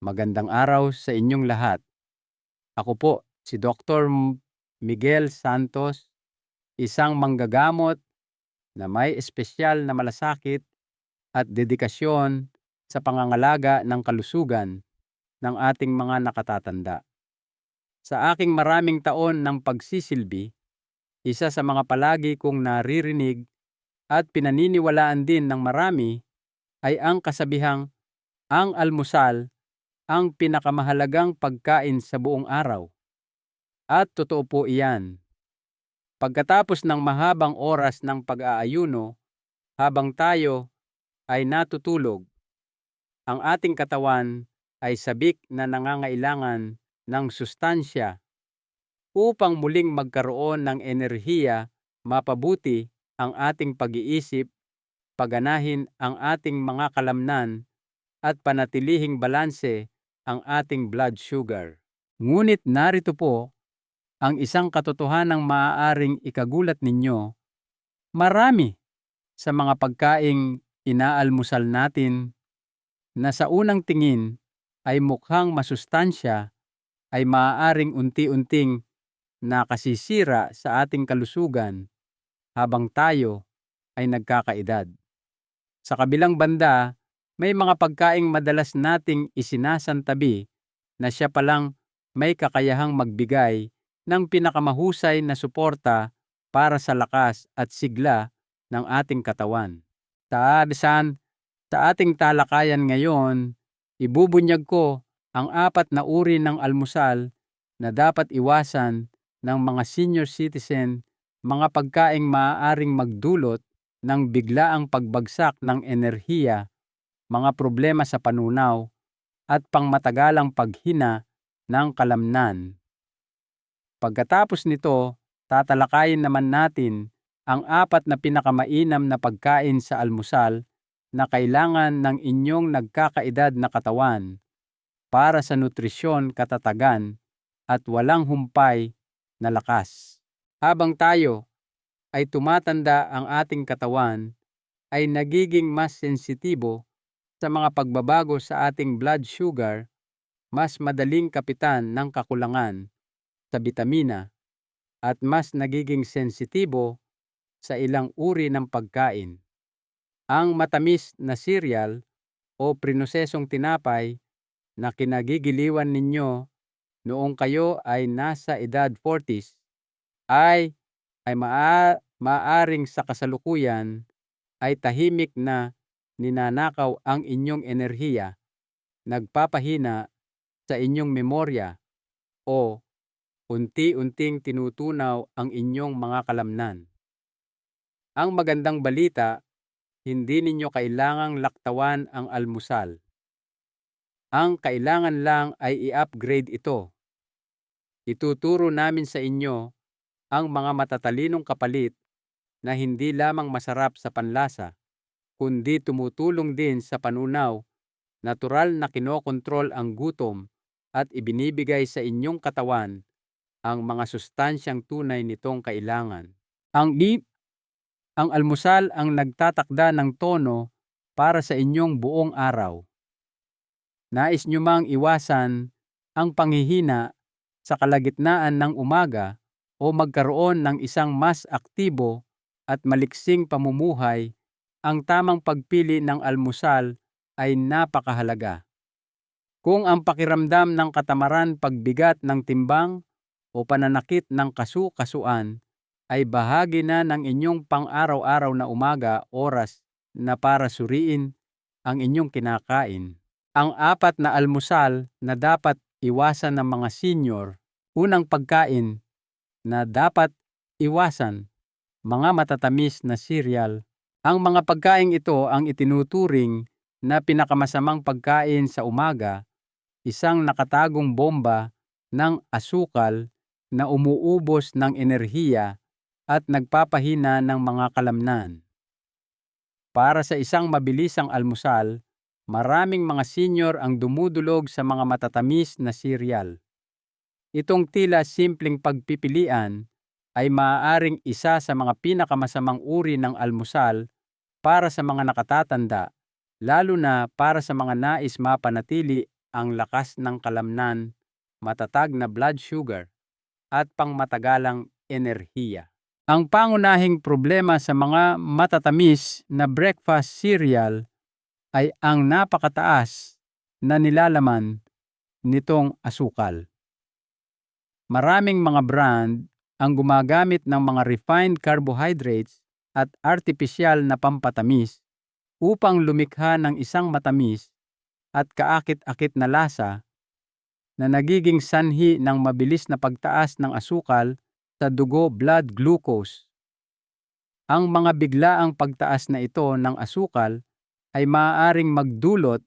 Magandang araw sa inyong lahat. Ako po si Dr. Miguel Santos, isang manggagamot na may espesyal na malasakit at dedikasyon sa pangangalaga ng kalusugan ng ating mga nakatatanda. Sa aking maraming taon ng pagsisilbi, isa sa mga palagi kong naririnig at pinaniniwalaan din ng marami ay ang kasabihang ang almusal ang pinakamahalagang pagkain sa buong araw. At totoo po iyan. Pagkatapos ng mahabang oras ng pag-aayuno, habang tayo ay natutulog, ang ating katawan ay sabik na nangangailangan ng sustansya upang muling magkaroon ng enerhiya, mapabuti ang ating pag-iisip, paganahin ang ating mga kalamnan, at panatilihing balanse ang ating blood sugar. Ngunit narito po ang isang katotohanang maaaring ikagulat ninyo. Marami sa mga pagkaing inaalmusal natin na sa unang tingin ay mukhang masustansya ay maaaring unti-unting nakasisira sa ating kalusugan habang tayo ay nagkakaedad. Sa kabilang banda, may mga pagkaing madalas nating isinasantabi na siya palang may kakayahang magbigay ng pinakamahusay na suporta para sa lakas at sigla ng ating katawan. Sa ating talakayan ngayon, ibubunyag ko ang 4 na uri ng almusal na dapat iwasan ng mga senior citizen, mga pagkaing maaaring magdulot ng biglaang pagbagsak ng enerhiya, mga problema sa panunaw, at pangmatagalang paghina ng kalamnan. Pagkatapos nito, tatalakayin naman natin ang 4 na pinakamainam na pagkain sa almusal na kailangan ng inyong nagkakaedad na katawan para sa nutrisyon, katatagan, at walang humpay na lakas. Habang tayo ay tumatanda, ang ating katawan ay nagiging mas sensitibo sa mga pagbabago sa ating blood sugar, mas madaling kapitan ng kakulangan sa bitamina, at mas nagiging sensitibo sa ilang uri ng pagkain. Ang matamis na cereal o prinosesong tinapay na kinagigiliwan ninyo noong kayo ay nasa edad 40s ay maaring sa kasalukuyan ay tahimik na ninanakaw ang inyong enerhiya, nagpapahina sa inyong memorya, o unti-unting tinutunaw ang inyong mga kalamnan. Ang magandang balita, hindi ninyo kailangang laktawan ang almusal. Ang kailangan lang ay i-upgrade ito. Ituturo namin sa inyo ang mga matatalinong kapalit na hindi lamang masarap sa panlasa, kundi tumutulong din sa panunaw, natural na kinokontrol ang gutom, at ibinibigay sa inyong katawan ang mga sustansyang tunay nitong kailangan. Ang almusal ang nagtatakda ng tono para sa inyong buong araw. Nais nyo mang iwasan ang panghihina sa kalagitnaan ng umaga o magkaroon ng isang mas aktibo at maliksing pamumuhay, ang tamang pagpili ng almusal ay napakahalaga. Kung ang pakiramdam ng katamaran, pagbigat ng timbang, o pananakit ng kasu-kasuan ay bahagi na ng inyong pang-araw-araw na umaga, oras na para suriin ang inyong kinakain. Ang 4 na almusal na dapat iwasan ng mga senior. Unang pagkain na dapat iwasan, mga matatamis na cereal. Ang mga pagkain ito ang itinuturing na pinakamasamang pagkain sa umaga, isang nakatagong bomba ng asukal na umuubos ng enerhiya at nagpapahina ng mga kalamnan. Para sa isang mabilisang almusal, maraming mga senior ang dumudulog sa mga matatamis na cereal. Itong tila simpleng pagpipilian ay maaaring isa sa mga pinakamasamang uri ng almusal para sa mga nakatatanda, lalo na para sa mga nais mapanatili ang lakas ng kalamnan, matatag na blood sugar, at pangmatagalang enerhiya. Ang pangunahing problema sa mga matatamis na breakfast cereal ay ang napakataas na nilalaman nitong asukal. Maraming mga brand ang gumagamit ng mga refined carbohydrates at artipisyal na pampatamis upang lumikha ng isang matamis at kaakit-akit na lasa na nagiging sanhi ng mabilis na pagtaas ng asukal sa dugo blood glucose. Ang mga biglaang pagtaas na ito ng asukal ay maaaring magdulot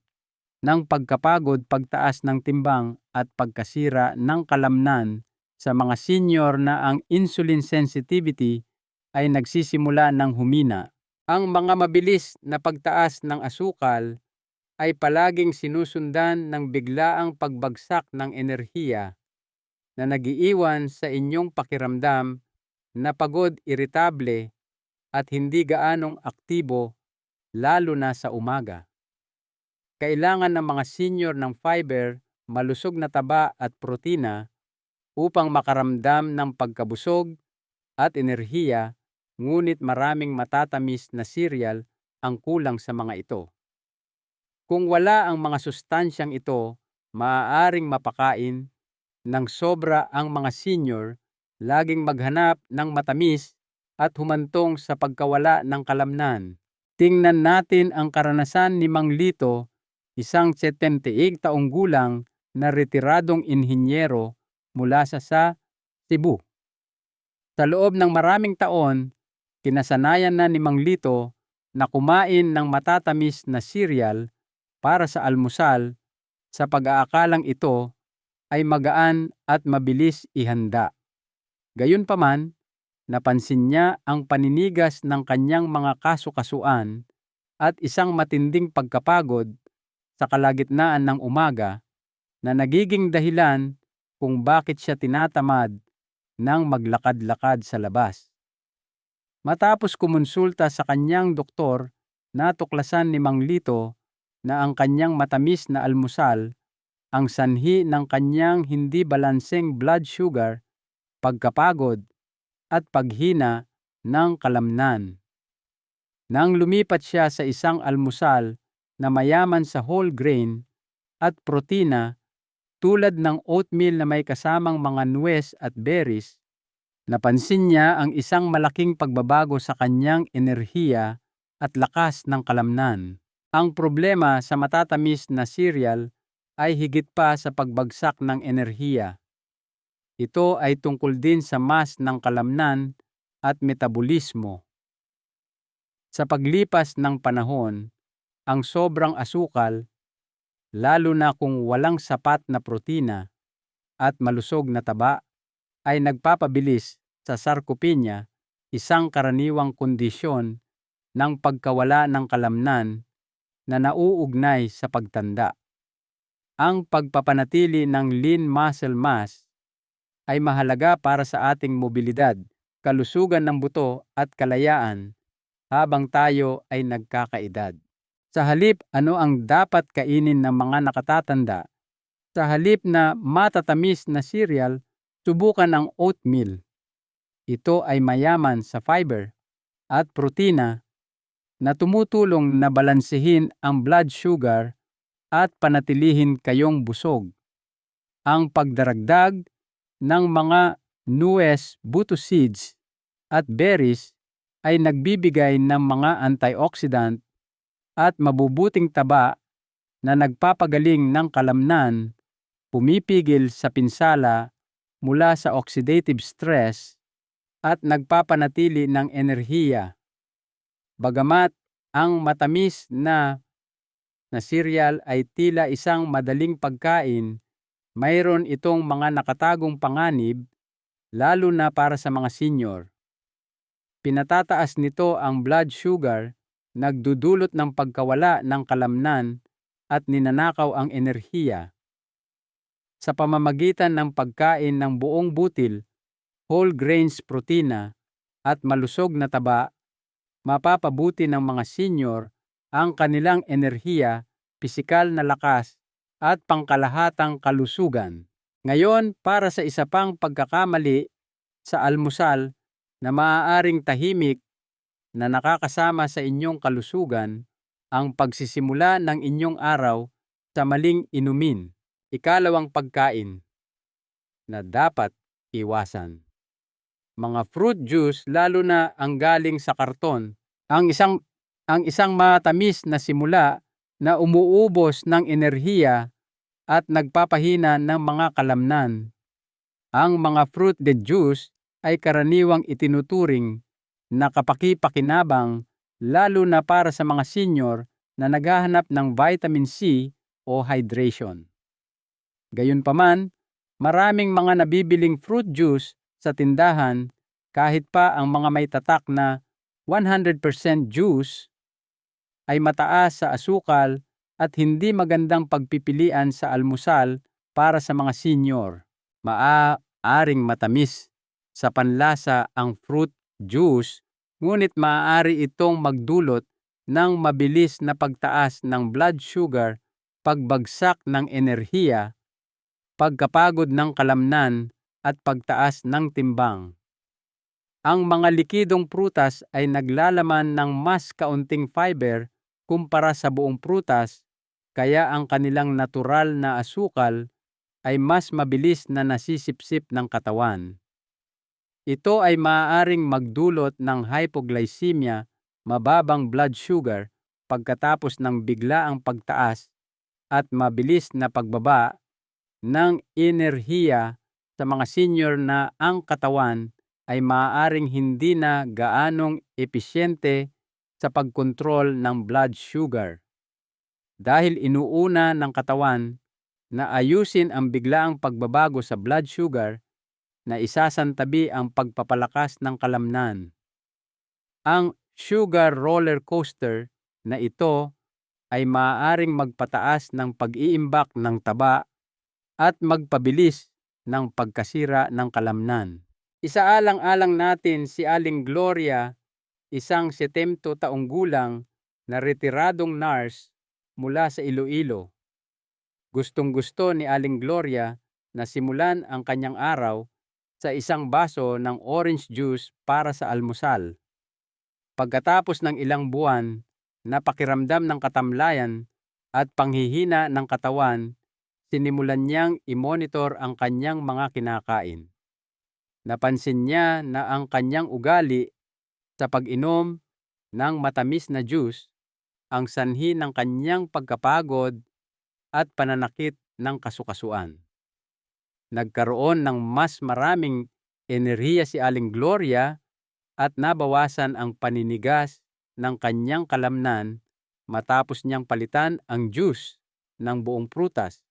ng pagkapagod, pagtaas ng timbang at pagkasira ng kalamnan sa mga senior na ang insulin sensitivity ay nagsisimula ng humina. Ang mga mabilis na pagtaas ng asukal ay palaging sinusundan ng biglaang pagbagsak ng enerhiya na nagiiwan sa inyong pakiramdam na pagod, iritable at hindi gaanong aktibo lalo na sa umaga. Kailangan ng mga senior ng fiber, malusog na taba at protina upang makaramdam ng pagkabusog at enerhiya, ngunit maraming matatamis na cereal ang kulang sa mga ito. Kung wala ang mga sustansyang ito, maaaring mapakain ng sobra ang mga senior, laging maghanap ng matamis at humantong sa pagkawala ng kalamnan. Tingnan natin ang karanasan ni Mang Lito, isang 71 taong gulang na retiradong inhinyero mula sa Cebu. Sa loob ng maraming taon, kinasanayan na ni Mang Lito na kumain ng matatamis na cereal para sa almusal sa pag-aakalang ito ay magaan at mabilis ihanda. Gayunpaman, napansin niya ang paninigas ng kanyang mga kasukasuan at isang matinding pagkapagod sa kalagitnaan ng umaga na nagiging dahilan kung bakit siya tinatamad ng maglakad-lakad sa labas. Matapos kumonsulta sa kanyang doktor, natuklasan ni Mang Lito na ang kanyang matamis na almusal ang sanhi ng kanyang hindi balanseng blood sugar, pagkapagod, at paghina ng kalamnan. Nang lumipat siya sa isang almusal na mayaman sa whole grain at protina tulad ng oatmeal na may kasamang mga nuwes at berries, napansin niya ang isang malaking pagbabago sa kanyang enerhiya at lakas ng kalamnan. Ang problema sa matatamis na cereal ay higit pa sa pagbagsak ng enerhiya. Ito ay tungkol din sa mas ng kalamnan at metabolismo. Sa paglipas ng panahon, ang sobrang asukal, lalo na kung walang sapat na protina at malusog na taba, ay nagpapabilis sa sarcopenia, isang karaniwang kondisyon ng pagkawala ng kalamnan na nauugnay sa pagtanda. Ang pagpapanatili ng lean muscle mass ay mahalaga para sa ating mobilidad, kalusugan ng buto at kalayaan habang tayo ay nagkakaedad. Sa halip, ano ang dapat kainin ng mga nakatatanda? Sa halip na matatamis na cereal, subukan ang oatmeal. Ito ay mayaman sa fiber at protina na tumutulong na balansehin ang blood sugar at panatilihin kayong busog. Ang pagdaragdag ng mga nuwes, buto seeds at berries ay nagbibigay ng mga antioxidant at mabubuting taba na nagpapagaling ng kalamnan, pumipigil sa pinsala mula sa oxidative stress at nagpapanatili ng enerhiya. Bagamat ang matamis na cereal ay tila isang madaling pagkain, mayroon itong mga nakatagong panganib, lalo na para sa mga senior. Pinatataas nito ang blood sugar, nagdudulot ng pagkawala ng kalamnan at ninanakaw ang enerhiya. Sa pamamagitan ng pagkain ng buong butil, whole grains protina at malusog na taba, mapapabuti ng mga senior ang kanilang enerhiya, pisikal na lakas at pangkalahatang kalusugan. Ngayon, para sa isa pang pagkakamali sa almusal na maaaring tahimik na nakakasama sa inyong kalusugan, ang pagsisimula ng inyong araw sa maling inumin. Ikalawang pagkain na dapat iwasan. Mga fruit juice, lalo na ang galing sa karton, ang isang matamis na simula na umuubos ng enerhiya at nagpapahina ng mga kalamnan. Ang mga fruit juice ay karaniwang itinuturing na kapaki-pakinabang, lalo na para sa mga senior na naghahanap ng vitamin C o hydration. Gayunpaman, maraming mga nabibiling fruit juice sa tindahan, kahit pa ang mga may tatak na 100% juice, ay mataas sa asukal at hindi magandang pagpipilian sa almusal para sa mga senior. Maaaring matamis sa panlasa ang fruit juice, ngunit maaari itong magdulot ng mabilis na pagtaas ng blood sugar, pagbagsak ng enerhiya, pagkapagod ng kalamnan at pagtaas ng timbang. Ang mga likidong prutas ay naglalaman ng mas kaunting fiber kumpara sa buong prutas, kaya ang kanilang natural na asukal ay mas mabilis na nasisipsip ng katawan. Ito ay maaaring magdulot ng hypoglycemia, mababang blood sugar, pagkatapos ng biglaang pagtaas at mabilis na pagbaba ng enerhiya sa mga senior na ang katawan ay maaaring hindi na gaanong episyente sa pagkontrol ng blood sugar. Dahil inuuna ng katawan na ayusin ang biglaang pagbabago sa blood sugar, na isasantabi ang pagpapalakas ng kalamnan. Ang sugar roller coaster na ito ay maaaring magpataas ng pag-iimbak ng taba at magpabilis ng pagkasira ng kalamnan. Isaalang-alang natin si Aling Gloria, isang 70 taong gulang na retiradong nurse mula sa Iloilo. Gustong-gusto ni Aling Gloria na simulan ang kanyang araw sa isang baso ng orange juice para sa almusal. Pagkatapos ng ilang buwan na pakiramdam ng katamlayan at panghihina ng katawan, sinimulan niyang i-monitor ang kanyang mga kinakain. Napansin niya na ang kanyang ugali sa pag-inom ng matamis na juice ang sanhi ng kanyang pagkapagod at pananakit ng kasukasuan. Nagkaroon ng mas maraming enerhiya si Aling Gloria at nabawasan ang paninigas ng kanyang kalamnan matapos niyang palitan ang juice ng buong prutas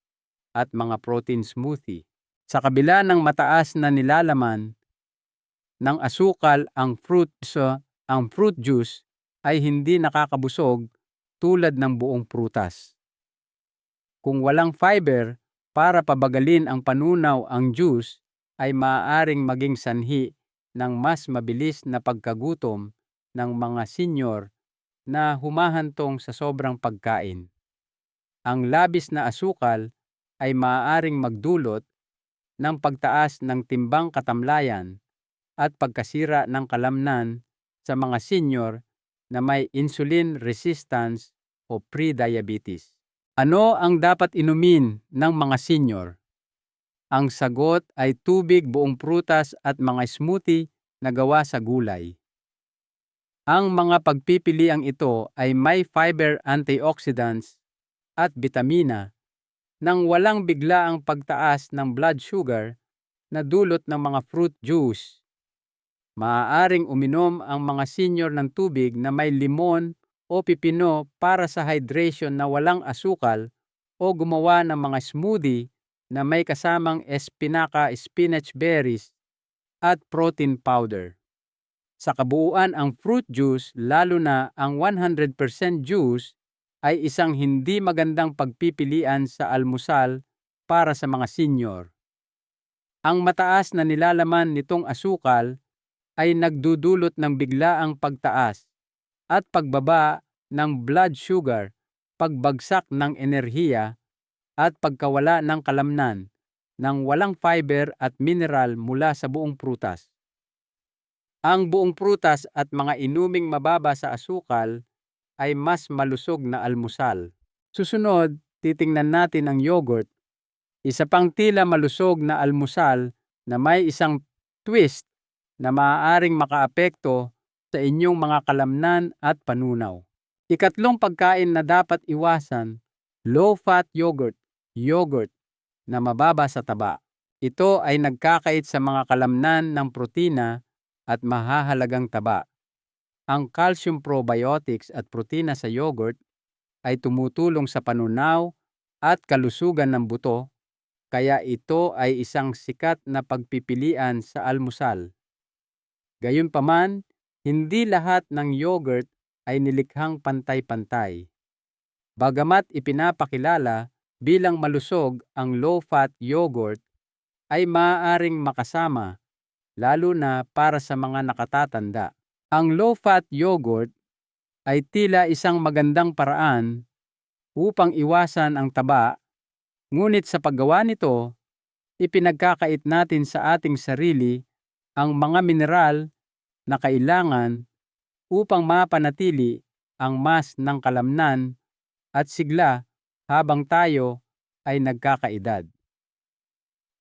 at mga protein smoothie. Sa kabila ng mataas na nilalaman ng asukal, ang fruit juice ay hindi nakakabusog tulad ng buong prutas. Kung walang fiber para pabagalin ang panunaw, ang juice ay maaaring maging sanhi ng mas mabilis na pagkagutom ng mga senior na humahantong sa sobrang pagkain. Ang labis na asukal ay maaaring magdulot ng pagtaas ng timbang, katamlayan at pagkasira ng kalamnan sa mga senior na may insulin resistance o pre-diabetes. Ano ang dapat inumin ng mga senior? Ang sagot ay tubig, buong prutas at mga smoothie na gawa sa gulay. Ang mga pagpipiliang ito ay may fiber, antioxidants at bitamina nang walang biglaang pagtaas ng blood sugar na dulot ng mga fruit juice. Maaaring uminom ang mga senior ng tubig na may limon o pipino para sa hydration na walang asukal, o gumawa ng mga smoothie na may kasamang espinaka, spinach berries at protein powder. Sa kabuuan, ang fruit juice, lalo na ang 100% juice, ay isang hindi magandang pagpipilian sa almusal para sa mga senior. Ang mataas na nilalaman nitong asukal ay nagdudulot ng biglaang pagtaas at pagbaba ng blood sugar, pagbagsak ng enerhiya, at pagkawala ng kalamnan ng walang fiber at mineral mula sa buong prutas. Ang buong prutas at mga inuming mababa sa asukal ay mas malusog na almusal. Susunod, titingnan natin ang yogurt, isa pang tila malusog na almusal na may isang twist na maaaring makaapekto sa inyong mga kalamnan at panunaw. Ikatlong pagkain na dapat iwasan, low-fat yogurt, yogurt na mababa sa taba. Ito ay nagkakait sa mga kalamnan ng protina at mahahalagang taba. Ang calcium probiotics at protina sa yogurt ay tumutulong sa panunaw at kalusugan ng buto, kaya ito ay isang sikat na pagpipilian sa almusal. Gayunpaman, hindi lahat ng yogurt ay nilikhang pantay-pantay. Bagamat ipinapakilala bilang malusog ang low-fat yogurt, ay maaaring makasama, lalo na para sa mga nakatatanda. Ang low-fat yogurt ay tila isang magandang paraan upang iwasan ang taba, ngunit sa paggawa nito, ipinagkakait natin sa ating sarili ang mga mineral na kailangan upang mapanatili ang mas ng kalamnan at sigla habang tayo ay nagkakaedad.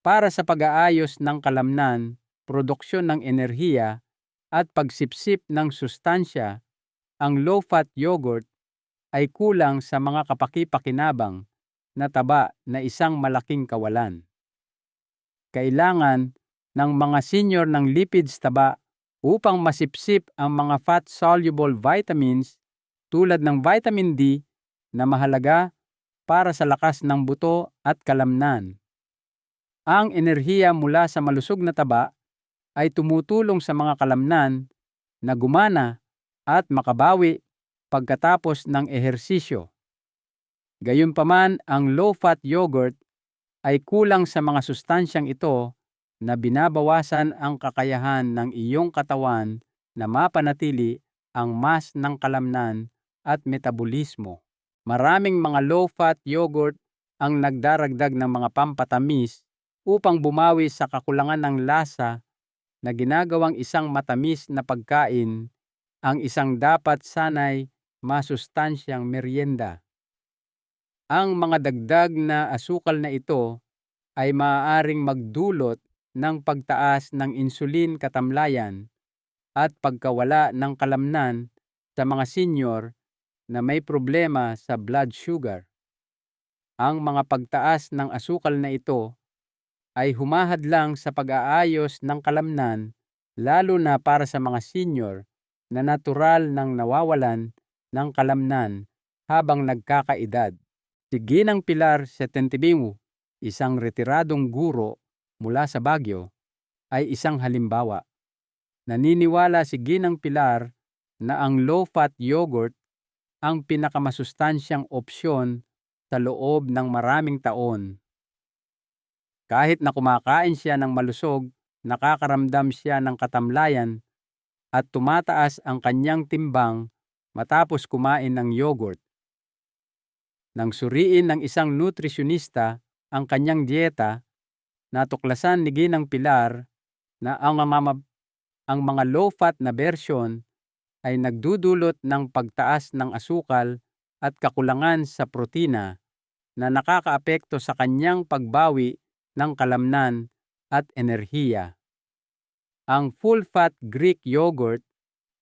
Para sa pag-aayos ng kalamnan, produksyon ng enerhiya at pagsipsip ng sustansya, ang low-fat yogurt ay kulang sa mga kapaki-pakinabang na taba na isang malaking kawalan. Kailangan ng mga senior ng lipids taba upang masipsip ang mga fat-soluble vitamins tulad ng vitamin D na mahalaga para sa lakas ng buto at kalamnan. Ang enerhiya mula sa malusog na taba ay tumutulong sa mga kalamnan na gumana at makabawi pagkatapos ng ehersisyo. Gayunpaman, ang low-fat yogurt ay kulang sa mga sustansyang ito na binabawasan ang kakayahan ng iyong katawan na mapanatili ang mas ng kalamnan at metabolismo. Maraming mga low-fat yogurt ang nagdaragdag ng mga pampatamis upang bumawi sa kakulangan ng lasa na ginagawang isang matamis na pagkain ang isang dapat sanay masustansyang merienda. Ang mga dagdag na asukal na ito ay maaaring magdulot ng pagtaas ng insulin katamlayan at pagkawala ng kalamnan sa mga senior na may problema sa blood sugar. Ang mga pagtaas ng asukal na ito ay humahadlang sa pag-aayos ng kalamnan, lalo na para sa mga senior na natural nang nawawalan ng kalamnan habang nagkakaedad. Si Ginang Pilar Setentibingu, isang retiradong guro mula sa Baguio, ay isang halimbawa. Naniniwala si Ginang Pilar na ang low-fat yogurt ang pinakamasustansyang opsyon sa loob ng maraming taon. Kahit na kumakain siya ng malusog, nakakaramdam siya ng katamlayan at tumataas ang kanyang timbang matapos kumain ng yogurt. Nang suriin ng isang nutrisyonista ang kanyang dieta, natuklasan ni Ginang Pilar na ang mga low-fat na bersyon ay nagdudulot ng pagtaas ng asukal at kakulangan sa protina na nakakaapekto sa kanyang pagbawi ng kalamnan at enerhiya. Ang full-fat Greek yogurt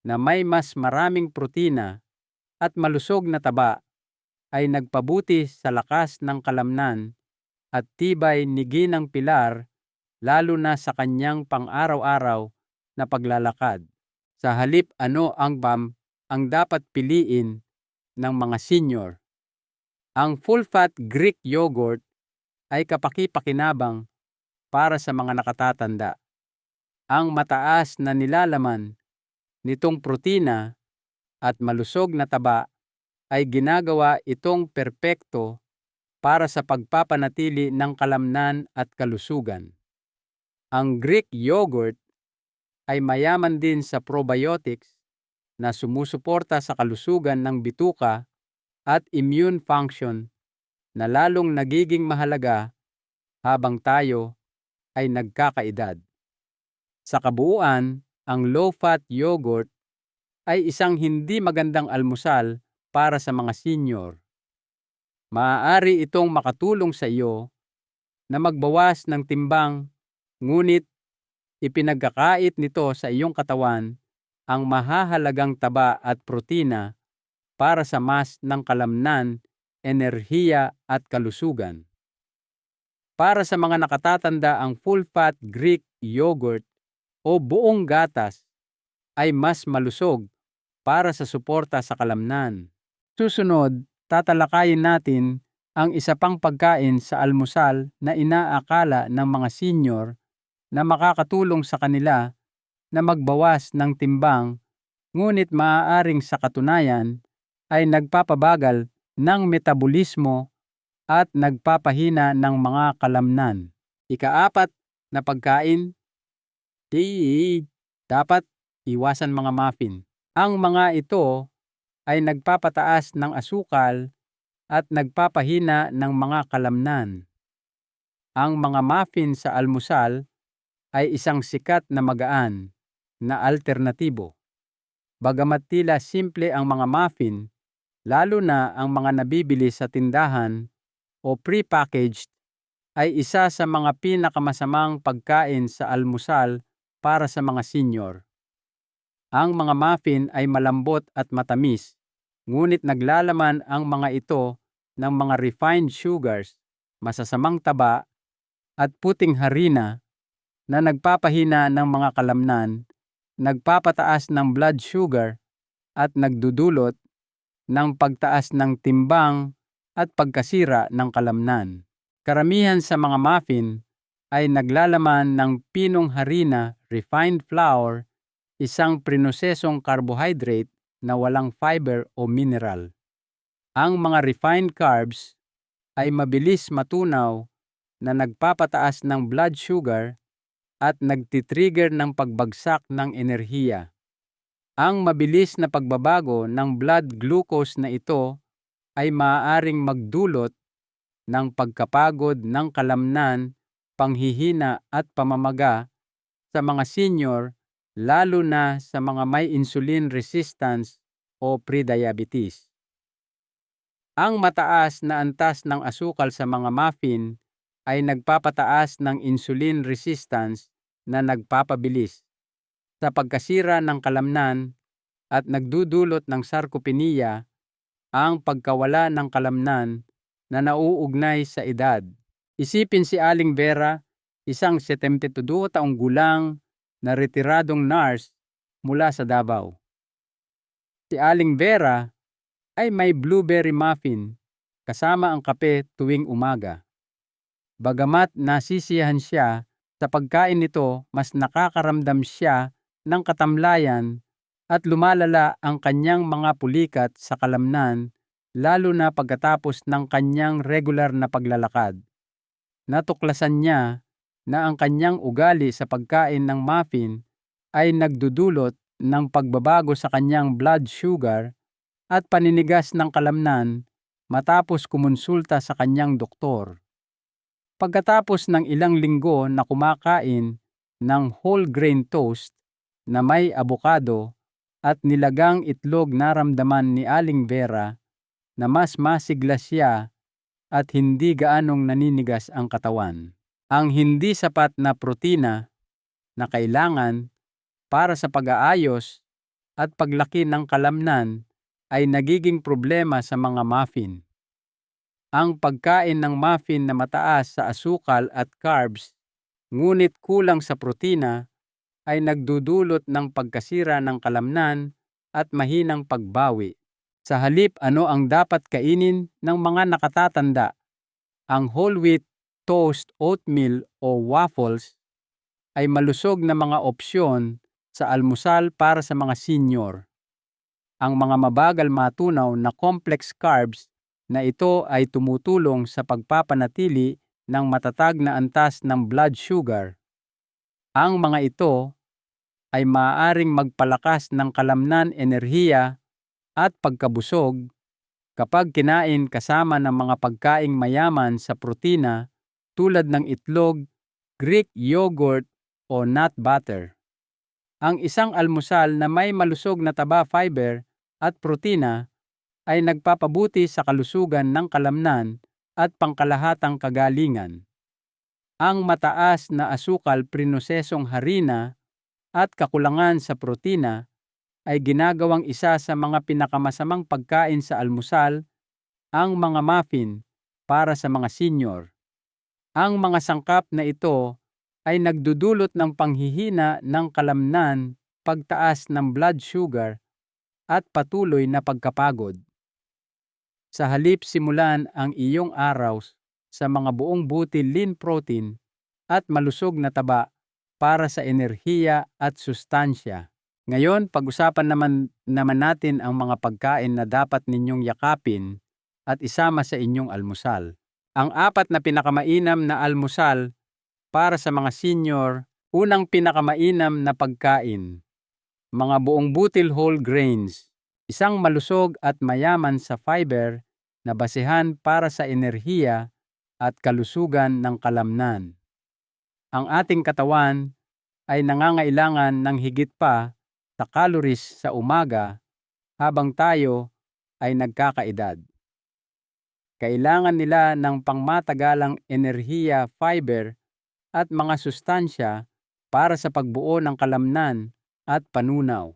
na may mas maraming protina at malusog na taba ay nagpabuti sa lakas ng kalamnan at tibay ni Ginang Pilar, lalo na sa kanyang pang-araw-araw na paglalakad. Sa halip ang dapat piliin ng mga senior. Ang full-fat Greek yogurt ay kapaki-pakinabang para sa mga nakatatanda. Ang mataas na nilalaman nitong protina at malusog na taba ay ginagawa itong perpekto para sa pagpapanatili ng kalamnan at kalusugan. Ang Greek yogurt ay mayaman din sa probiotics na sumusuporta sa kalusugan ng bituka at immune function, na lalong nagiging mahalaga habang tayo ay nagkakaedad. Sa kabuuan, ang low-fat yogurt ay isang hindi magandang almusal para sa mga senior. Maaari itong makatulong sa iyo na magbawas ng timbang, ngunit ipinagkakait nito sa iyong katawan ang mahahalagang taba at protina para sa mas ng kalamnan, enerhiya at kalusugan. Para sa mga nakatatanda, ang full-fat Greek yogurt o buong gatas ay mas malusog para sa suporta sa kalamnan. Susunod, tatalakayin natin ang isa pang pagkain sa almusal na inaakala ng mga senior na makakatulong sa kanila na magbawas ng timbang, ngunit maaaring sa katunayan ay nagpapabagal ng metabolismo at nagpapahina ng mga kalamnan. Ikaapat na pagkain, dapat iwasan mga muffin. Ang mga ito ay nagpapataas ng asukal at nagpapahina ng mga kalamnan. Ang mga muffin sa almusal ay isang sikat na magaan na alternatibo. Bagamat tila simple ang mga muffin, lalo na ang mga nabibili sa tindahan o pre-packaged, ay isa sa mga pinakamasamang pagkain sa almusal para sa mga senior. Ang mga muffin ay malambot at matamis, ngunit naglalaman ang mga ito ng mga refined sugars, masasamang taba, at puting harina na nagpapahina ng mga kalamnan, nagpapataas ng blood sugar, at nagdudulot ng pagtaas ng timbang at pagkasira ng kalamnan. Karamihan sa mga muffin ay naglalaman ng pinong harina, refined flour, isang prinosesong carbohydrate na walang fiber o mineral. Ang mga refined carbs ay mabilis matunaw na nagpapataas ng blood sugar at nagtitrigger ng pagbagsak ng enerhiya. Ang mabilis na pagbabago ng blood glucose na ito ay maaaring magdulot ng pagkapagod ng kalamnan, panghihina at pamamaga sa mga senior, lalo na sa mga may insulin resistance o prediabetes. Ang mataas na antas ng asukal sa mga muffin ay nagpapataas ng insulin resistance na nagpapabilis sa pagkasira ng kalamnan at nagdudulot ng sarcopenia, ang pagkawala ng kalamnan na nauugnay sa edad. Isipin si Aling Vera, isang 72 taong gulang na retiradong nurse mula sa Davao. Si Aling Vera ay may blueberry muffin kasama ang kape tuwing umaga. Bagamat nasisiyahan siya sa pagkain nito, mas nakakaramdam siya ng katamlayan at lumalala ang kanyang mga pulikat sa kalamnan, lalo na pagkatapos ng kanyang regular na paglalakad. Natuklasan niya na ang kanyang ugali sa pagkain ng muffin ay nagdudulot ng pagbabago sa kanyang blood sugar at paninigas ng kalamnan matapos kumonsulta sa kanyang doktor. Pagkatapos ng ilang linggo na kumakain ng whole grain toast na may abokado at nilagang itlog, naramdaman ni Aling Vera na mas masigla siya at hindi gaanong naninigas ang katawan. Ang hindi sapat na protina na kailangan para sa pag-aayos at paglaki ng kalamnan ay nagiging problema sa mga muffin. Ang pagkain ng muffin na mataas sa asukal at carbs, ngunit kulang sa protina, ay nagdudulot ng pagkasira ng kalamnan at mahinang pagbawi. Sa halip, ano ang dapat kainin ng mga nakatatanda? Ang whole wheat toast, oatmeal o waffles ay malusog na mga opsyon sa almusal para sa mga senior. Ang mga mabagal matunaw na complex carbs na ito ay tumutulong sa pagpapanatili ng matatag na antas ng blood sugar. Ang mga ito ay maaaring magpalakas ng kalamnan, enerhiya at pagkabusog, Kapag kinain kasama ng mga pagkaing mayaman sa protina tulad ng itlog, Greek yogurt o nut butter. Ang isang almusal na may malusog na taba, fiber at protina ay nagpapabuti sa kalusugan ng kalamnan at pangkalahatang kagalingan. Ang mataas na asukal, prinosesong harina at kakulangan sa protina ay ginagawang isa sa mga pinakamasamang pagkain sa almusal, ang mga muffin para sa mga senior. Ang mga sangkap na ito ay nagdudulot ng panghihina ng kalamnan, pagtaas ng blood sugar at patuloy na pagkapagod. Sa halip, simulan ang iyong araw sa mga buong butil lean protein at malusog na taba para sa enerhiya at sustansya. Ngayon, pag-usapan naman natin ang mga pagkain na dapat ninyong yakapin at isama sa inyong almusal. Ang 4 na pinakamainam na almusal para sa mga senior. Unang pinakamainam na pagkain, mga buong butil whole grains, isang malusog at mayaman sa fiber na basehan para sa enerhiya at kalusugan ng kalamnan. Ang ating katawan ay nangangailangan ng higit pa sa calories sa umaga habang tayo ay nagkakaedad. Kailangan nila ng pangmatagalang enerhiya, fiber at mga sustansya para sa pagbuo ng kalamnan at panunaw.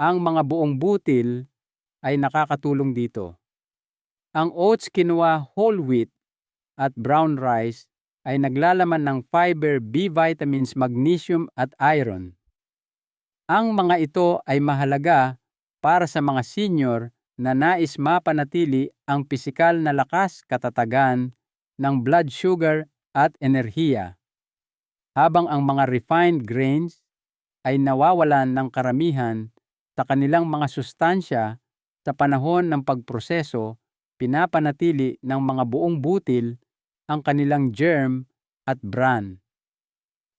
Ang mga buong butil ay nakakatulong dito. Ang oats, quinoa, whole wheat at brown rice ay naglalaman ng fiber, B vitamins, magnesium at iron. Ang mga ito ay mahalaga para sa mga senior na nais mapanatili ang pisikal na lakas, katatagan ng blood sugar at enerhiya, habang ang mga refined grains ay nawawalan ng karamihan sa kanilang mga sustansya sa panahon ng pagproseso. Pinapanatili ng mga buong butil ang kanilang germ at bran.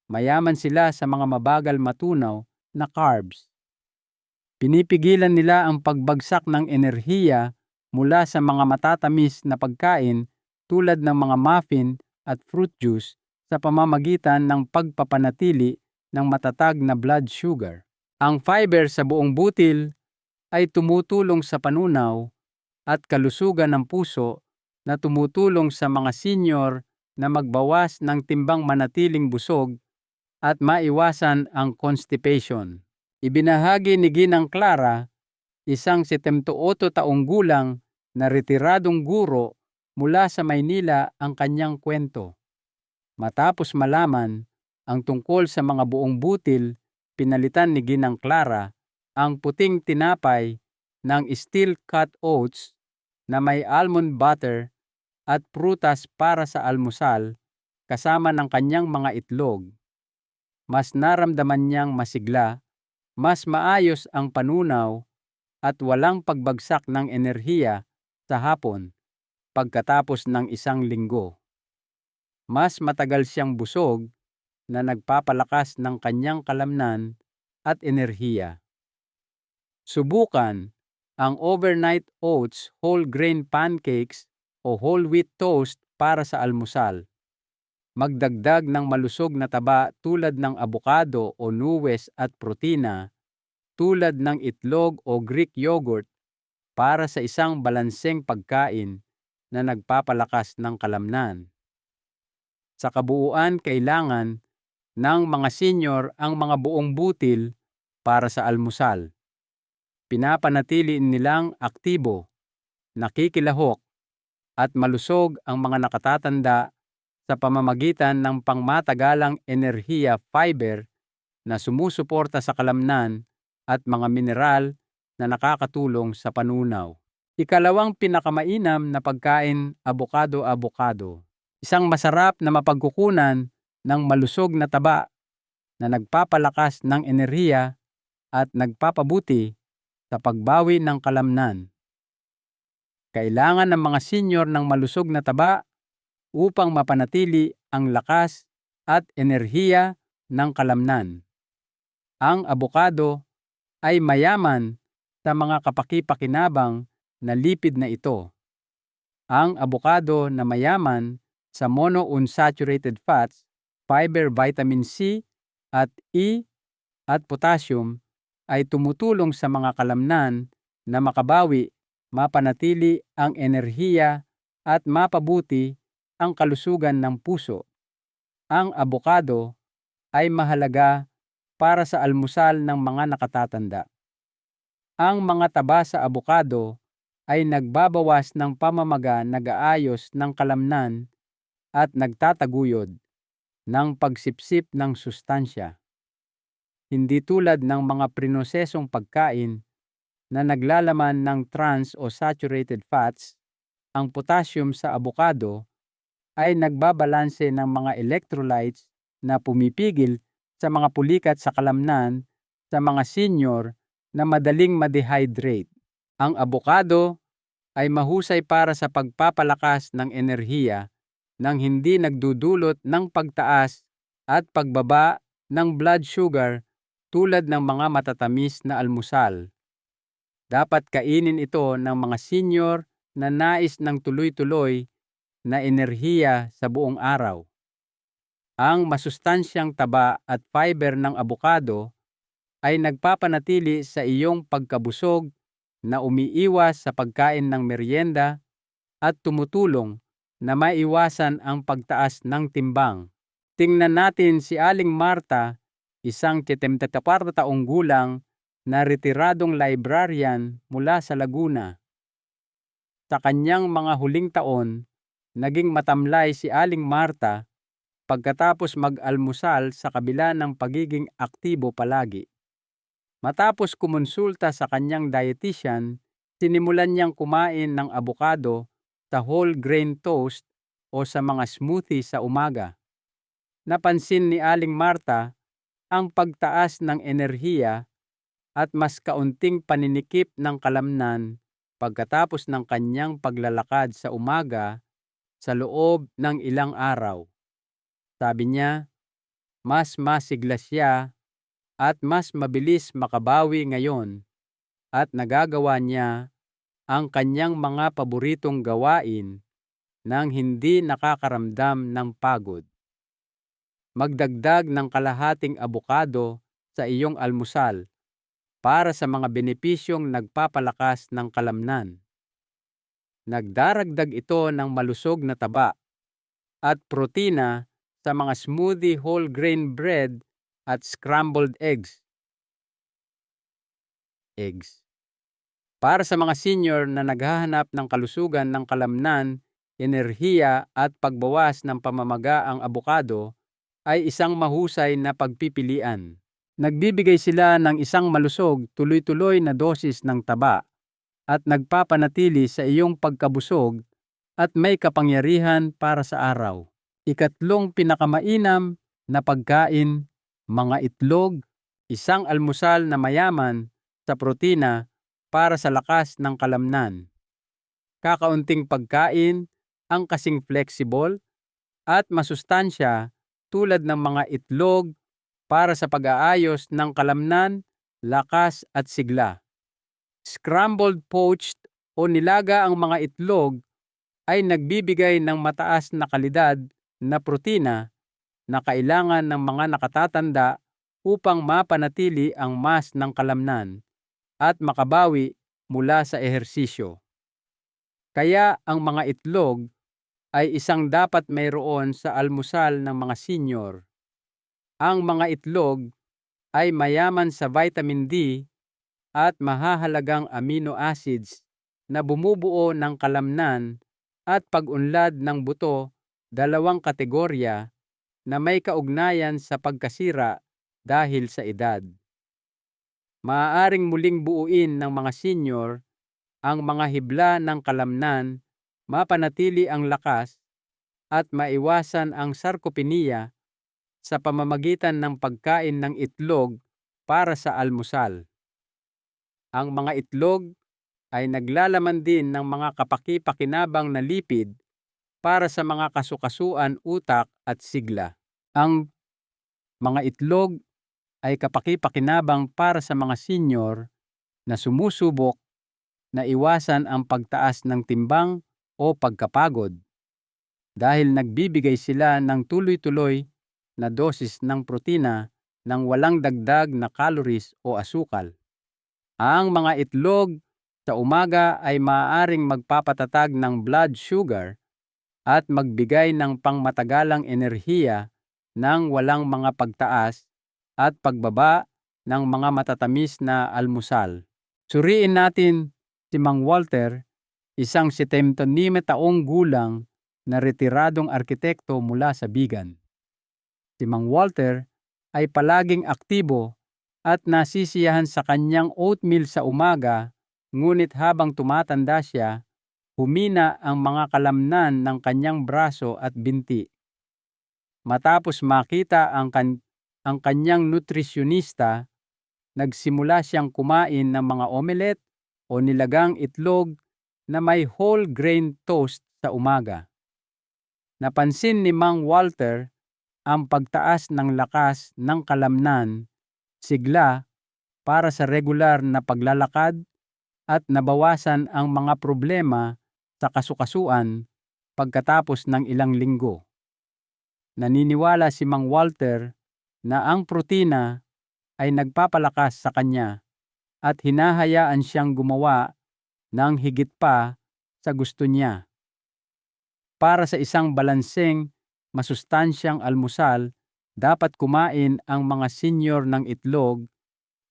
Mayaman sila sa mga mabagal matunaw na carbs. Pinipigilan nila ang pagbagsak ng enerhiya mula sa mga matatamis na pagkain tulad ng mga muffin at fruit juice sa pamamagitan ng pagpapanatili ng matatag na blood sugar. Ang fiber sa buong butil ay tumutulong sa panunaw at kalusugan ng puso, na tumutulong sa mga senior na magbawas ng timbang, manatiling busog at maiwasan ang constipation. Ibinahagi ni Ginang Clara, isang 78 taong gulang na retiradong guro mula sa Maynila, ang kanyang kwento. Matapos malaman ang tungkol sa mga buong butil, pinalitan ni Ginang Clara ang puting tinapay ng steel cut oats na may almond butter at prutas para sa almusal kasama ng kanyang mga itlog. Mas naramdaman niyang masigla, mas maayos ang panunaw at walang pagbagsak ng enerhiya sa hapon pagkatapos ng isang linggo. Mas matagal siyang busog, na nagpapalakas ng kanyang kalamnan at enerhiya. Subukan ang overnight oats whole grain pancakes o whole wheat toast para sa almusal. Magdagdag ng malusog na taba tulad ng abokado o nuwes at protina tulad ng itlog o Greek yogurt para sa isang balanseng pagkain na nagpapalakas ng kalamnan. Sa kabuuan, kailangan ng mga senior ang mga buong butil para sa almusal. Pinapanatili nilang aktibo, nakikilahok, at malusog ang mga nakatatanda sa pamamagitan ng pangmatagalang enerhiya, fiber na sumusuporta sa kalamnan at mga mineral na nakakatulong sa panunaw. Ikalawang pinakamainam na pagkain, abokado. Isang masarap na mapagkukunan ng malusog na taba na nagpapalakas ng enerhiya at nagpapabuti sa pagbawi ng kalamnan. Kailangan ng mga senior ng malusog na taba upang mapanatili ang lakas at enerhiya ng kalamnan. Ang abokado ay mayaman sa mga kapaki-pakinabang na lipid na ito. Ang abokado na mayaman sa monounsaturated fats, fiber, vitamin C at E at potassium ay tumutulong sa mga kalamnan na makabawi, mapanatili ang enerhiya at mapabuti ang kalusugan ng puso. Ang abokado ay mahalaga para sa almusal ng mga nakatatanda. Ang mga taba sa abokado ay nagbabawas ng pamamaga, nag-aayos ng kalamnan at nagtataguyod ng pagsipsip ng sustansya. Hindi tulad ng mga prinosesong pagkain na naglalaman ng trans o saturated fats, ang potassium sa abokado ay nagbabalanse ng mga electrolytes na pumipigil sa mga pulikat sa kalamnan sa mga senior na madaling ma-dehydrate. Ang abokado ay mahusay para sa pagpapalakas ng enerhiya nang hindi nagdudulot ng pagtaas at pagbaba ng blood sugar tulad ng mga matatamis na almusal. Dapat kainin ito ng mga senior na nais ng tuloy-tuloy na enerhiya sa buong araw. Ang masustansyang taba at fiber ng abokado ay nagpapanatili sa iyong pagkabusog na umiiwas sa pagkain ng merienda at tumutulong na maiwasan ang pagtaas ng timbang. Tingnan natin si Aling Marta, isang 74 taong gulang na retiradong librarian mula sa Laguna. Sa kanyang mga huling taon, naging matamlay si Aling Marta pagkatapos mag-almusal sa kabila ng pagiging aktibo palagi. Matapos kumonsulta sa kanyang dietitian, sinimulan niyang kumain ng abokado sa whole grain toast o sa mga smoothie sa umaga. Napansin ni Aling Marta ang pagtaas ng enerhiya at mas kaunting paninikip ng kalamnan pagkatapos ng kanyang paglalakad sa umaga sa loob ng ilang araw. Sabi niya, mas masigla siya at mas mabilis makabawi ngayon at nagagawa niya ang kanyang mga paboritong gawain nang hindi nakakaramdam ng pagod. Magdagdag ng kalahating abokado sa iyong almusal para sa mga benepisyong nagpapalakas ng kalamnan. Nagdaragdag ito ng malusog na taba at protina sa mga smoothie, whole grain bread at scrambled eggs. Para sa mga senior na naghahanap ng kalusugan ng kalamnan, enerhiya at pagbawas ng pamamaga, ang abokado ay isang mahusay na pagpipilian. Nagbibigay sila ng isang malusog, tuloy-tuloy na dosis ng taba at nagpapanatili sa iyong pagkabusog at may kapangyarihan para sa araw. Ikatlong pinakamainam na pagkain, mga itlog, isang almusal na mayaman sa protina para sa lakas ng kalamnan. Kakaunting pagkain ang kasing flexible at masustansya tulad ng mga itlog para sa pag-aayos ng kalamnan, lakas at sigla. Scrambled, poached o nilaga ang mga itlog ay nagbibigay ng mataas na kalidad na protina na kailangan ng mga nakatatanda upang mapanatili ang mas ng kalamnan at makabawi mula sa ehersisyo. Kaya ang mga itlog ay isang dapat mayroon sa almusal ng mga senior. Ang mga itlog ay mayaman sa vitamin D at mahahalagang amino acids na bumubuo ng kalamnan at pag-unlad ng buto, dalawang kategorya na may kaugnayan sa pagkasira dahil sa edad. Maaaring muling buuin ng mga senior ang mga hibla ng kalamnan, mapanatili ang lakas at maiwasan ang sarkopenia sa pamamagitan ng pagkain ng itlog para sa almusal. Ang mga itlog ay naglalaman din ng mga kapaki-pakinabang na lipid para sa mga kasukasuan, utak at sigla. Ang mga itlog ay kapaki-pakinabang para sa mga senior na sumusubok na iwasan ang pagtaas ng timbang o pagkapagod dahil nagbibigay sila ng tuloy-tuloy na dosis ng protina nang walang dagdag na calories o asukal. Ang mga itlog sa umaga ay maaaring magpapatatag ng blood sugar at magbigay ng pangmatagalang enerhiya nang walang mga pagtaas at pagbaba ng mga matatamis na almusal. Suriin natin si Mang Walter, isang 75 taong gulang na retiradong arkitekto mula sa Bigan. Si Mang Walter ay palaging aktibo at nasisiyahan sa kanyang oatmeal sa umaga, ngunit habang tumatanda siya, humina ang mga kalamnan ng kanyang braso at binti. Matapos makita ang kanyang nutrisyonista, nagsimula siyang kumain ng mga omelette o nilagang itlog na may whole grain toast sa umaga. Napansin ni Mang Walter ang pagtaas ng lakas ng kalamnan, sigla para sa regular na paglalakad at nabawasan ang mga problema sa kasukasuan pagkatapos ng ilang linggo. Naniniwala si Mang Walter na ang protina ay nagpapalakas sa kanya at hinahayaan siyang gumawa ng higit pa sa gusto niya. Para sa isang balanseng, masustansyang almusal, dapat kumain ang mga senior ng itlog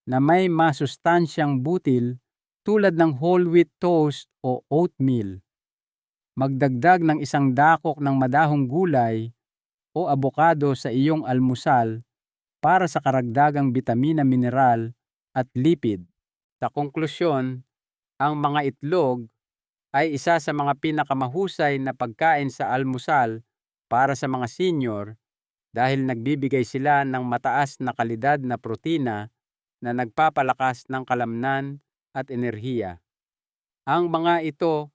na may masustansyang butil tulad ng whole wheat toast o oatmeal. Magdagdag ng isang dakok ng madahong gulay o abokado sa iyong almusal para sa karagdagang bitamina, mineral at lipid. Sa konklusyon, ang mga itlog ay isa sa mga pinakamahusay na pagkain sa almusal para sa mga senior dahil nagbibigay sila ng mataas na kalidad na protina na nagpapalakas ng kalamnan at enerhiya. Ang mga ito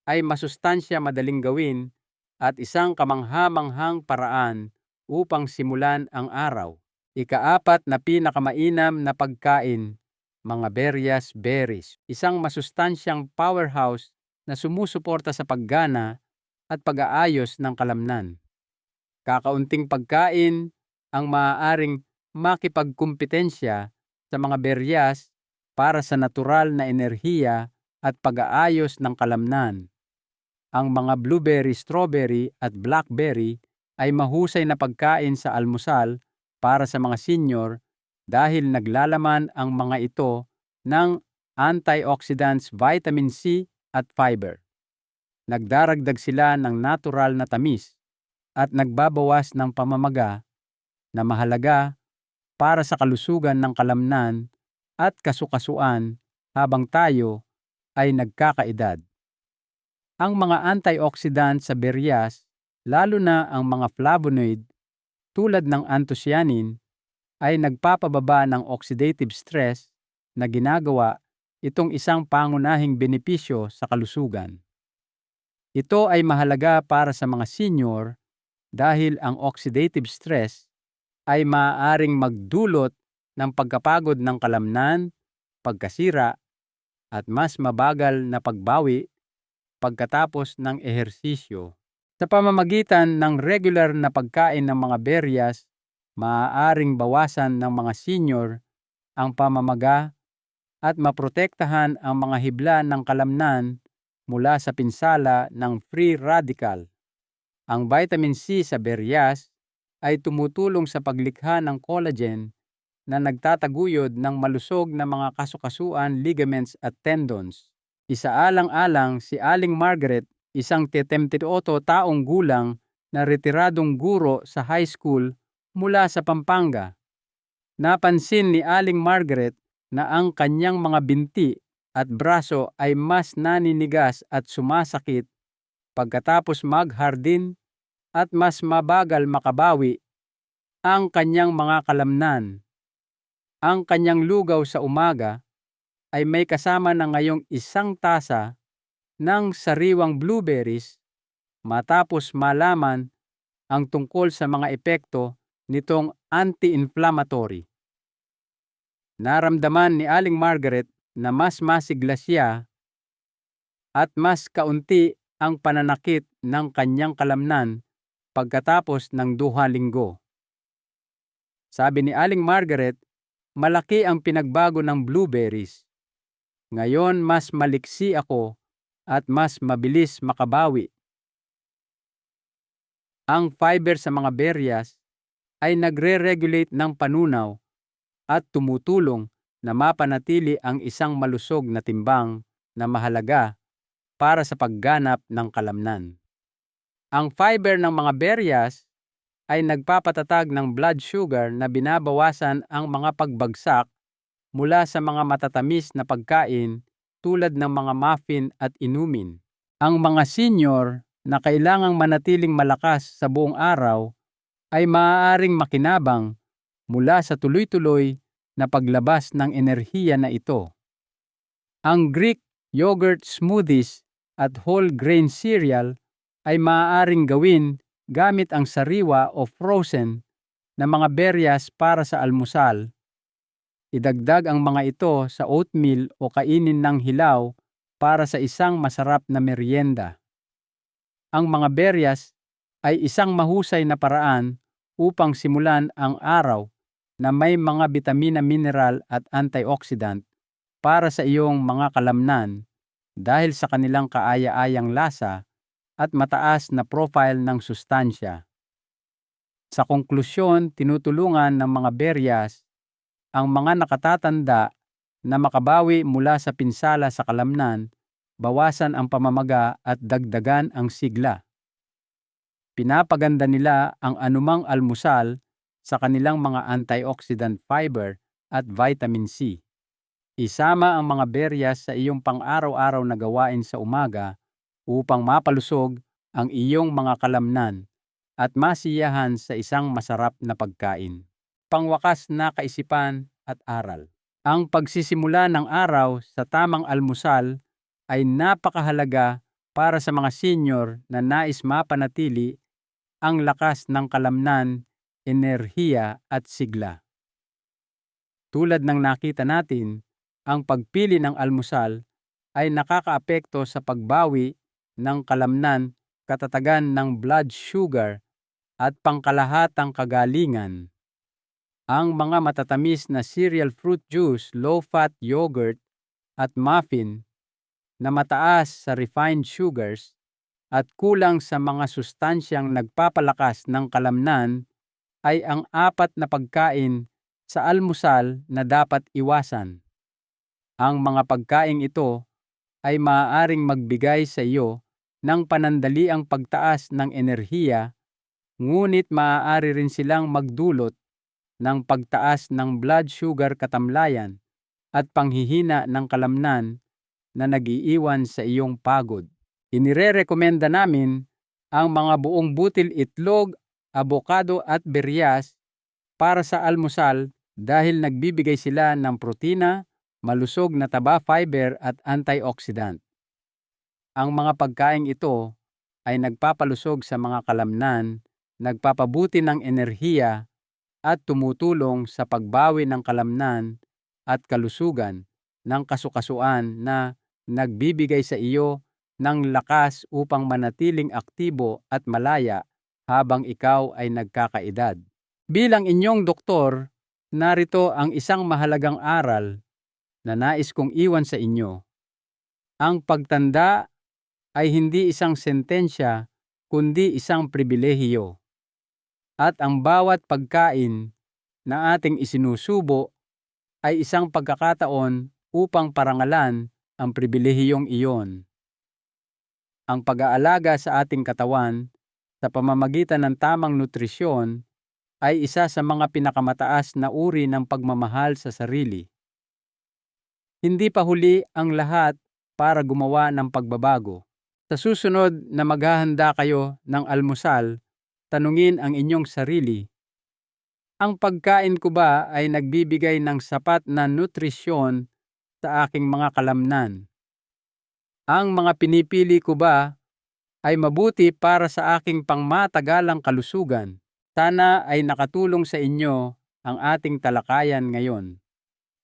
ay masustansya, madaling gawin at isang kamangha-manghang paraan upang simulan ang araw. Ikaapat na pinakamainam na pagkain, mga berries. Isang masustansyang powerhouse na sumusuporta sa paggana at pag-aayos ng kalamnan. Kakaunting pagkain ang maaaring makipagkumpetensya sa mga beryas para sa natural na enerhiya at pag-aayos ng kalamnan. Ang mga blueberry, strawberry at blackberry ay mahusay na pagkain sa almusal para sa mga senior dahil naglalaman ang mga ito ng antioxidants, vitamin C at fiber. Nagdaragdag sila ng natural na tamis at nagbabawas ng pamamaga na mahalaga para sa kalusugan ng kalamnan at kasukasuan habang tayo ay nagkakaedad. Ang mga antioxidant sa beryas, lalo na ang mga flavonoid tulad ng anthocyanin, ay nagpapababa ng oxidative stress na ginagawa itong isang pangunahing benepisyo sa kalusugan. Ito ay mahalaga para sa mga senior dahil ang oxidative stress ay maaaring magdulot ng pagkapagod ng kalamnan, pagkasira, at mas mabagal na pagbawi pagkatapos ng ehersisyo. Sa pamamagitan ng regular na pagkain ng mga beryas, maaaring bawasan ng mga senior ang pamamaga at maprotektahan ang mga hibla ng kalamnan mula sa pinsala ng free radical. Ang vitamin C sa beryas ay tumutulong sa paglikha ng collagen na nagtataguyod ng malusog na mga kasukasuan, ligaments at tendons. Isaalang-alang si Aling Margaret, isang 78 taong gulang na retiradong guro sa high school mula sa Pampanga. Napansin ni Aling Margaret na ang kanyang mga binti at braso ay mas naninigas at sumasakit pagkatapos maghardin at mas mabagal makabawi ang kanyang mga kalamnan. Ang kanyang lugaw sa umaga ay may kasama na ngayong 1 tasa ng sariwang blueberries matapos malaman ang tungkol sa mga epekto nitong anti-inflammatory. Naramdaman ni Aling Margaret na mas masigla siya at mas kaunti ang pananakit ng kanyang kalamnan pagkatapos ng 2 linggo. Sabi ni Aling Margaret, malaki ang pinagbago ng blueberries. Ngayon mas maliksi ako at mas mabilis makabawi. Ang fiber sa mga beryas ay nagre-regulate ng panunaw at tumutulong na mapanatili ang isang malusog na timbang na mahalaga para sa pagganap ng kalamnan. Ang fiber ng mga beryas ay nagpapatatag ng blood sugar na binabawasan ang mga pagbagsak mula sa mga matatamis na pagkain tulad ng mga muffin at inumin. Ang mga senior na kailangang manatiling malakas sa buong araw ay maaaring makinabang mula sa tuloy-tuloy na paglabas ng enerhiya na ito. Ang Greek yogurt smoothies at whole grain cereal ay maaaring gawin gamit ang sariwa o frozen na mga beryas para sa almusal. Idagdag ang mga ito sa oatmeal o kainin ng hilaw para sa isang masarap na merienda. Ang mga beryas ay isang mahusay na paraan upang simulan ang araw na may mga bitamina, mineral at antioxidant para sa iyong mga kalamnan dahil sa kanilang kaaya-ayang lasa at mataas na profile ng sustansya. Sa konklusyon, tinutulungan ng mga beryas ang mga nakatatanda na makabawi mula sa pinsala sa kalamnan, bawasan ang pamamaga at dagdagan ang sigla. Pinapaganda nila ang anumang almusal sa kanilang mga antioxidant fiber at vitamin C. Isama ang mga beryas sa iyong pang-araw-araw na gawain sa umaga upang mapalusog ang iyong mga kalamnan at masiyahan sa isang masarap na pagkain. Pangwakas na kaisipan at aral. Ang pagsisimula ng araw sa tamang almusal ay napakahalaga para sa mga senior na nais mapanatili ang lakas ng kalamnan, enerhiya at sigla. Tulad ng nakita natin, ang pagpili ng almusal ay nakakaapekto sa pagbawi ng kalamnan, katatagan ng blood sugar at pangkalahatang kagalingan. Ang mga matatamis na cereal fruit juice, low-fat yogurt at muffin na mataas sa refined sugars at kulang sa mga sustansyang nagpapalakas ng kalamnan ay ang 4 na pagkain sa almusal na dapat iwasan. Ang mga pagkaing ito ay maaaring magbigay sa iyo ng panandaliang pagtaas ng enerhiya, ngunit maaari rin silang magdulot ng pagtaas ng blood sugar katamlayan at panghihina ng kalamnan na nag-iiwan sa iyong pagod. Inirerekomenda namin ang mga buong butil itlog, abokado at beryas para sa almusal dahil nagbibigay sila ng protina, malusog na taba, fiber at antioxidant. Ang mga pagkaing ito ay nagpapalusog sa mga kalamnan, nagpapabuti ng enerhiya at tumutulong sa pagbawi ng kalamnan at kalusugan ng kasukasuan na nagbibigay sa iyo ng lakas upang manatiling aktibo at malaya habang ikaw ay nagkakaedad. Bilang inyong doktor, narito ang isang mahalagang aral na nais kong iwan sa inyo. Ang pagtanda ay hindi isang sentensya kundi isang pribilehiyo. At ang bawat pagkain na ating isinusubo ay isang pagkakataon upang parangalan ang pribilehiyong iyon. Ang pag-aalaga sa ating katawan sa pamamagitan ng tamang nutrisyon ay isa sa mga pinakamataas na uri ng pagmamahal sa sarili. Hindi pa huli ang lahat para gumawa ng pagbabago. Sa susunod na maghahanda kayo ng almusal, tanungin ang inyong sarili, ang pagkain ko ba ay nagbibigay ng sapat na nutrisyon sa aking mga kalamnan? Ang mga pinipili ko ba ay mabuti para sa aking pangmatagalang kalusugan? Sana ay nakatulong sa inyo ang ating talakayan ngayon.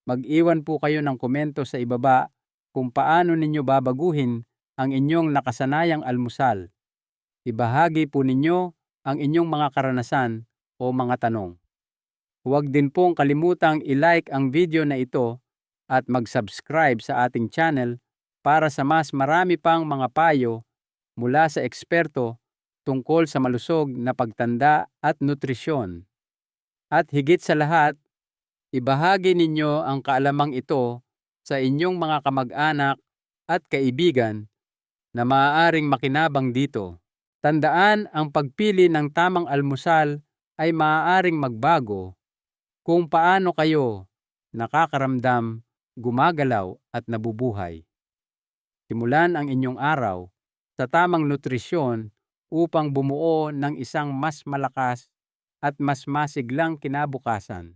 Mag-iwan po kayo ng komento sa ibaba kung paano ninyo babaguhin ang inyong nakasanayang almusal. Ibahagi po ninyo ang inyong mga karanasan o mga tanong. Huwag din pong kalimutang i-like ang video na ito at mag-subscribe sa ating channel para sa mas marami pang mga payo mula sa eksperto tungkol sa malusog na pagtanda at nutrisyon. At higit sa lahat, ibahagi ninyo ang kaalamang ito sa inyong mga kamag-anak at kaibigan na maaaring makinabang dito. Tandaan, ang pagpili ng tamang almusal ay maaaring magbago kung paano kayo nakakaramdam, gumagalaw at nabubuhay. Simulan ang inyong araw sa tamang nutrisyon upang bumuo ng isang mas malakas at mas masiglang kinabukasan.